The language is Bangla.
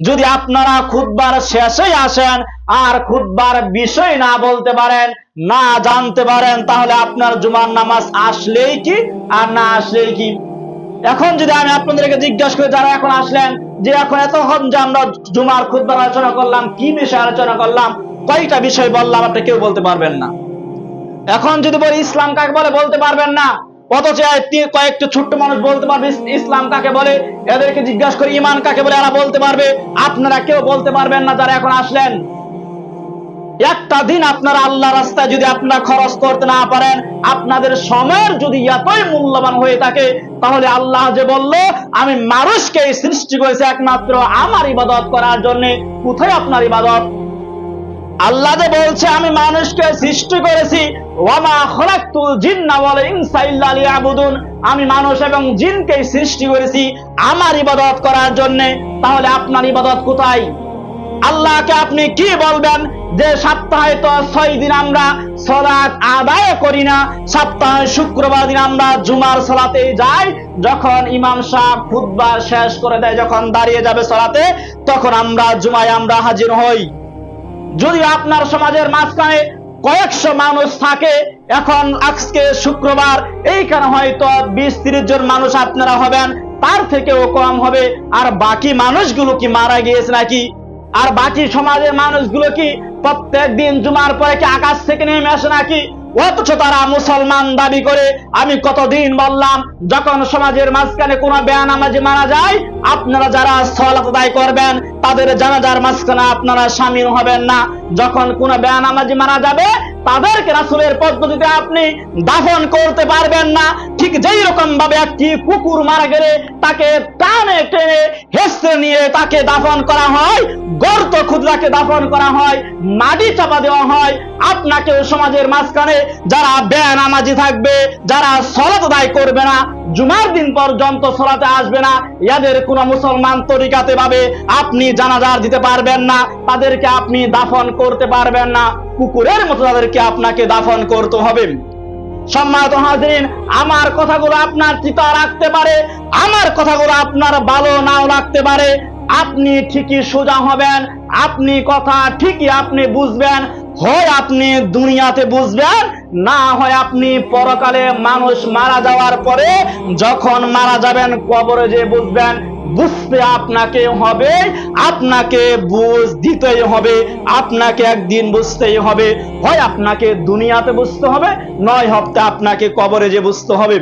যদি আপনারা খুতবার শেষেই আসেন আর খুতবার বিষয় না বলতে পারেন, না জানতে পারেন, তাহলে আপনার জুমার নামাজ আসলেই কি আর না আসলেই কি। এখন যদি আমি আপনাদেরকে জিজ্ঞাসা করি, যারা এখন আসলেন, যে এখন এতক্ষণ যে আমরা জুমার খুতবার আলোচনা করলাম, কি বিষয়ে আলোচনা করলাম, কয়টা বিষয় বললাম, আপনি কেউ বলতে পারবেন না। এখন যদি বলি ইসলাম কাকে বলে, বলতে পারবেন না। অথচ কয়েকটা ছোট্ট মানুষ বলতে পারবে ইসলাম কাকে বলে। এদেরকে জিজ্ঞাসা করি ঈমান কাকে বলে, এরা বলতে পারবে। আপনারা কেউ বলতে পারবেন না যারা এখন আসলেন। একটা দিন আপনারা আল্লাহ রাস্তায় যদি আপনারা খরচ করতে না পারেন, আপনাদের সময়ের যদি এতই মূল্যবান হয়ে থাকে, তাহলে আল্লাহ যে বলল আমি মানুষকে সৃষ্টি করেছি একমাত্র আমার ইবাদত করার জন্য, কোথায় আপনার ইবাদত? আল্লাহ যে বলছে আমি মানুষকে সৃষ্টি করেছি, ওয়ামা খলাকতুল জিন্না ওয়াল ইনসা ইল্লা লিয়াবুদুন, আমি মানুষ এবং জিনকে সৃষ্টি করেছি আমার ইবাদত করার জন্য, তাহলে আপনার ইবাদত কোথায়? আল্লাহকে আপনি কি বলবেন যে সপ্তাহে তো 6 দিন আমরা সালাত আদায় করি না, সপ্তাহে শুক্রবার দিন আমরা জুমার সালাতে যাই, যখন ইমাম সাহেব খুতবা শেষ করে দেয়, যখন দাঁড়িয়ে যাবে সালাতে, তখন আমরা জুমায় আমরা হাজির হই। যদি আপনার সমাজের মাঝখানে কয়েকশো মানুষ থাকে, এখন আজকে শুক্রবার, এইখানে হয়তো 20-30 জন মানুষ আপনারা হবেন, তার থেকেও কম হবে। আর বাকি মানুষগুলো কি মারা গিয়েছে নাকি? আর বাকি সমাজের মানুষগুলো কি প্রত্যেক দিন জুমার পরে কি আকাশ থেকে নেমে আসে নাকি? অথচ তারা মুসলমান দাবি করে। আমি কতদিন বললাম, যখন সমাজের মাঝখানে কোনো বেনামাজি মারা যায়, আপনারা যারা সালাত আদায় করবেন তাদের জানাজার মাঝখানে আপনারা শামিল হবেন না। যখন কোনো বেনামাজি মারা যাবে, তাদেরকে রাসূলের পদ্ধতিতে আপনি দাফন করতে পারবেন না। ঠিক যেই রকম ভাবে একটি কুকুর মারা গেলে তাকে টানে টেনে হেসে নিয়ে তাকে দাফন করা হয়, গর্ত খুদরাকে দাফন করা হয়, মাটি চাপা দেওয়া হয়, আপনাকে সমাজের মাঝখানে যারা বেনামাজি থাকবে, যারা সালাত আদায় করবে না, জুমার দিন পর্যন্ত সালাতে আসবে না, এদের কোন মুসলমান তরিকাতে ভাবে আপনি জানাজা দিতে পারবেন না, তাদেরকে আপনি দাফন করতে পারবেন না। কুকুরের মতো তাদেরকে আপনাকে দাফন করতে হবে। সম্মানিত হাজিরিন, আমার কথাগুলো আপনার চিন্তা রাখতে পারে, আমার কথাগুলো আপনার ভালো নাও লাগতে পারে। আপনি ঠিকই সোজা হবেন, আপনি কথা ঠিকই আপনি বুঝবেন, হয় আপনি দুনিয়াতে বুঝবেন, না হয় আপনি পরকালে মানুষ মারা যাওয়ার পরে যখন মারা যাবেন কবরে যে বুঝবেন। বুঝতে আপনাকে হবে, আপনাকে বুঝ দিতেই হবে, আপনাকে একদিন বুঝতেই হবে। হয় আপনাকে দুনিয়াতে বুঝতে হবে, নয় হপ্তাহ আপনাকে কবরে যে বুঝতে হবে।